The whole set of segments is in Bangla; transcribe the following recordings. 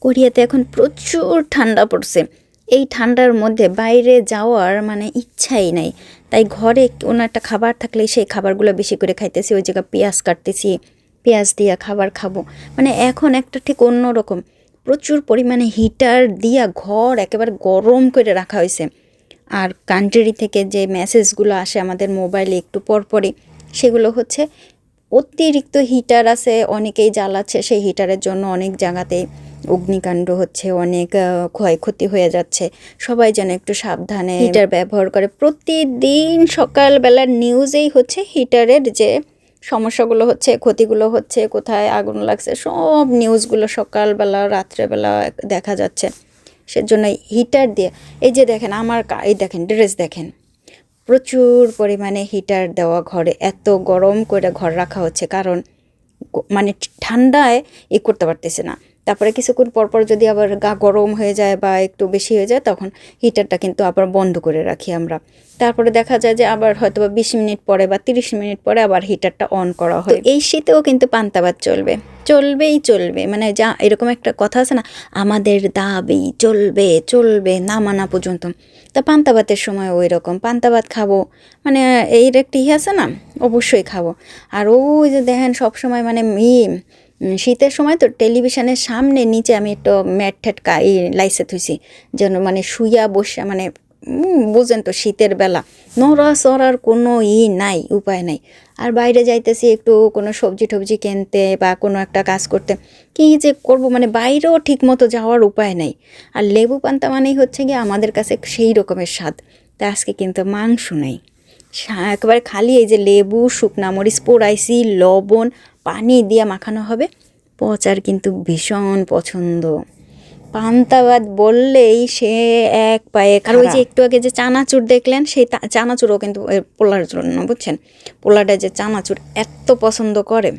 কোরিয়াতে এখন প্রচুর ঠান্ডা পড়ছে। এই ঠান্ডার মধ্যে বাইরে যাওয়ার মানে ইচ্ছাই নাই। তাই ঘরে কোনো একটা খাবার থাকলে সেই খাবারগুলো বেশি করে খাইতেছি। ওই জায়গায় পেঁয়াজ কাটতেছি, পেঁয়াজ দিয়া খাবার খাবো। মানে এখন একটা ঠিক অন্যরকম প্রচুর পরিমাণে হিটার দিয়া ঘর একেবারে গরম করে রাখা হয়েছে। আর কান্ট্রি থেকে যে মেসেজগুলো আসে আমাদের মোবাইলে একটু পরপরই, সেগুলো হচ্ছে অতিরিক্ত হিটার আছে, অনেকেই জ্বালাচ্ছে, সেই হিটারের জন্য অনেক জায়গাতেই অগ্নিকাণ্ড হচ্ছে, অনেক ক্ষয়ক্ষতি হয়ে যাচ্ছে। সবাই যেন একটু সাবধানে হিটার ব্যবহার করে। প্রতিদিন সকালবেলার নিউজেই হচ্ছে হিটারের যে সমস্যাগুলো হচ্ছে, ক্ষতিগুলো হচ্ছে, কোথায় আগুন লাগছে, সব নিউজগুলো সকালবেলা রাত্রেবেলা দেখা যাচ্ছে। সেজন্য হিটার দিয়ে এই যে দেখেন আমার এই দেখেন ড্রেস দেখেন, প্রচুর পরিমাণে হিটার দেওয়া ঘরে, এত গরম করে ঘর রাখা হচ্ছে কারণ মানে ঠান্ডায় করতে পারতেছে না। তারপরে কিছুক্ষণ পরপর যদি আবার গা গরম হয়ে যায় বা একটু বেশি হয়ে যায় তখন হিটারটা কিন্তু আবার বন্ধ করে রাখি আমরা। তারপরে দেখা যায় যে আবার হয়তো বা 20 মিনিট পরে বা 30 মিনিট পরে আবার হিটারটা অন করা হয়। এই শীতেও কিন্তু পান্তা ভাত চলবে, মানে যা এরকম একটা কথা আছে না, আমাদের দাবি চলবে চলবে না মানা পর্যন্ত। তা পান্তা ভাতের সময় ওই রকম পান্তা ভাত খাবো, মানে এর একটা ইয়ে আছে না, অবশ্যই খাবো। আর ওই যে দেখেন সবসময় মানে শীতের সময় তো টেলিভিশনের সামনে নিচে আমি একটু ম্যাট ঠ্যাট লাইসে থুইছি যেন মানে শুইয়া বসে মানে বুঝেন তো শীতের বেলা নড়াচড়ার কোনো নাই, উপায় নাই। আর বাইরে যাইতেছি একটু কোনো সবজি টবজি কিনতে বা কোনো একটা কাজ করতে, কী যে করব, মানে বাইরেও ঠিক মতো যাওয়ার উপায় নাই। আর লেবু পান্তা মানেই হচ্ছে গিয়ে আমাদের কাছে সেই রকমের স্বাদ। তা আজকে কিন্তু মাংস নেই, একেবারে খালি এই যে লেবু, শুকনা মরিচ পোড়াইছি, লবণ, পানি দিয়ে মাখানো হবে। পচার কিন্তু ভীষণ পছন্দ। পান্তা ভাত বললেই সে এক পায়ে। আর ওই যে একটু আগে যে চানাচুর দেখলেন, সেই চানাচুরও কিন্তু পোলার জন্য, বুঝছেন, পোলাটা যে চানাচুর এত পছন্দ করে।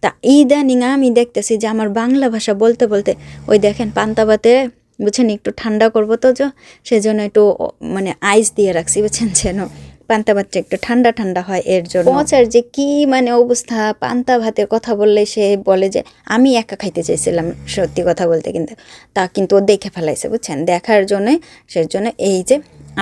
তা ইদানিং আমি দেখতেছি যে আমার বাংলা ভাষা বলতে বলতে ওই দেখেন পান্তা ভাতে, বুঝছেন, একটু ঠান্ডা করবো তো সেজন্য একটু মানে আইস দিয়ে রাখছি, বুঝছেন, যেন পান্তা ভাতটা একটু ঠান্ডা ঠান্ডা হয় এর জন্য। পচার যে কি মানে অবস্থা, পান্তা ভাতের কথা বললে সে বলে যে আমি একা খাইতে চাইছিলাম, সত্যি কথা বলতে কিন্তু তা কিন্তু ও দেখে ফেলাইছে, বুঝছেন, দেখার জন্যে সেজন্য এই যে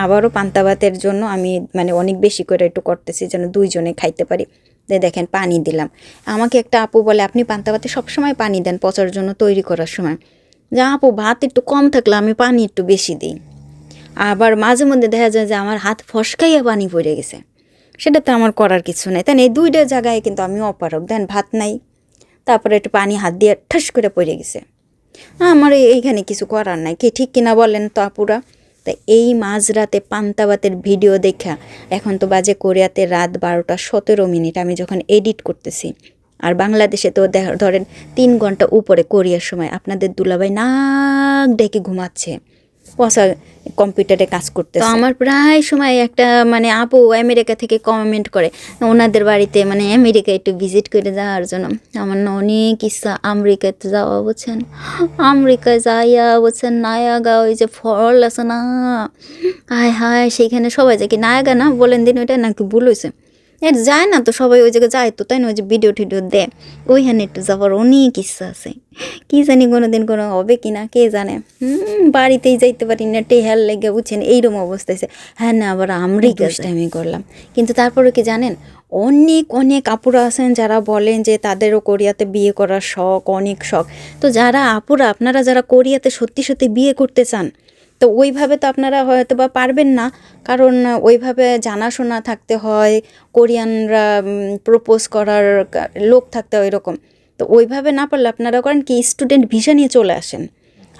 আবারও পান্তা ভাতের জন্য আমি মানে অনেক বেশি করে একটু করতেছি যেন দুইজনে খাইতে পারি। দেখেন পানি দিলাম। আমাকে একটা আপু বলে আপনি পান্তা ভাতে সবসময় পানি দেন পচার জন্য তৈরি করার সময়। যে আপু ভাত একটু কম থাকলে আমি পানি একটু বেশি দিই। আবার মাঝে মধ্যে দেখা যায় যে আমার হাত ফসকাইয়া পানি পড়ে গেছে, সেটা তো আমার করার কিছু নেই, তাই না? এই দুইটা জায়গায় কিন্তু আমি অপারক। দেন ভাত নাই, তারপরে একটু পানি হাত দিয়ে ঠাস করে পড়ে গেছে। আমার এইখানে কিছু করার নাই, কি ঠিক কিনা বলেন তো আপুরা? তাই এই মাঝরাতে পান্তা ভাতের ভিডিও দেখা, এখন তো বাজে কোরিয়াতে রাত 12:17 আমি যখন এডিট করতেছি, আর বাংলাদেশে তো ধরেন 3 ঘন্টা উপরে কোরিয়ার সময়, আপনাদের দুলাভাই নাক ডেকে ঘুমাচ্ছে, পয়সা কম্পিউটারে কাজ করতে। তো আমার প্রায় সময় একটা মানে আপু আমেরিকা থেকে কমেন্ট করে ওনাদের বাড়িতে, মানে আমেরিকা একটু ভিজিট করে যাওয়ার জন্য। আমার না অনেক ইচ্ছা আমেরিকাতে যাওয়া, বুঝছেন, আমেরিকায় যাইয়া বুঝছেন নায়াগা ওই যে ফল আছে না, হায় হায়, সেইখানে সবাই যায় কি নায়াগা না বলেন দিন, ওইটা নাকি ভুল হয়েছে, এর যায় না তো সবাই ওই জায়গায় যায় তো, তাই না? ওই যে ভিডিও টিডিও দেয়, ওইখানে একটু যাওয়ার অনেক ইচ্ছা আছে। কি জানি কোনো দিন কোনো হবে কি না কে জানে। বাড়িতেই যাইতে পারি না, টেহার লেগে, বুঝছেন, এইরকম অবস্থা হয়েছে। হ্যাঁ না, আবার আমেরিকা আমি করলাম। কিন্তু তারপরে কি জানেন, অনেক অনেক আপুরা আছেন যারা বলেন যে তাদেরও কোরিয়াতে বিয়ে করার শখ, অনেক শখ। তো যারা আপুরা আপনারা যারা কোরিয়াতে সত্যি সত্যি বিয়ে করতে চান, তো ওইভাবে তো আপনারা হয়তো বা পারবেন না, কারণ ওইভাবে জানাশোনা থাকতে হয়, কোরিয়ানরা প্রপোজ করার লোক থাকতে হয় এরকম। তো ওইভাবে না পারলে আপনারা করেন কি, স্টুডেন্ট ভিসা নিয়ে চলে আসেন।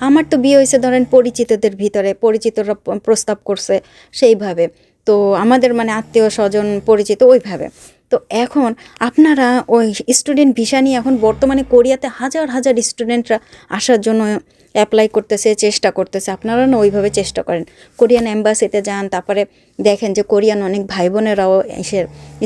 আমার তো বিয়ে হয়েছে ধরেন পরিচিতদের ভিতরে, পরিচিতরা প্রস্তাব করছে সেইভাবে, তো আমাদের মানে আত্মীয় স্বজন পরিচিত ওইভাবে। তো এখন আপনারা ওই স্টুডেন্ট ভিসা নিয়ে এখন বর্তমানে কোরিয়াতে হাজার হাজার স্টুডেন্টরা আসার জন্য অ্যাপ্লাই করতেছে, চেষ্টা করতেছে। আপনারা না ওইভাবে চেষ্টা করেন, কোরিয়ান এম্বাসিতে যান, তারপরে দেখেন যে কোরিয়ান অনেক ভাই বোনেরাও এসে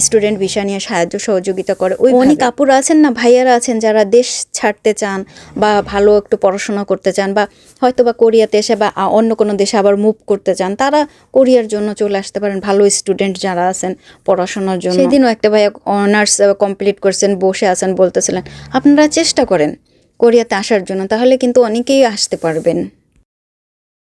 স্টুডেন্ট ভিসা নিয়ে সাহায্য সহযোগিতা করে। ওই অনেক আপুরা আছেন না, ভাইয়ারা আছেন যারা দেশ ছাড়তে চান বা ভালো একটু পড়াশোনা করতে চান, বা হয়তো বা কোরিয়াতে এসে বা অন্য কোনো দেশে আবার মুভ করতে চান, তারা কোরিয়ার জন্য চলে আসতে পারেন, ভালো স্টুডেন্ট যারা আছেন পড়াশোনার জন্য। সেদিনও একটা ভাইয়া অনার্স কমপ্লিট করছেন, বসে আছেন, বলতেছিলেন আপনারা চেষ্টা করেন কোরিয়াতে আসার জন্য, তাহলে কিন্তু অনেকেই আসতে পারবেন।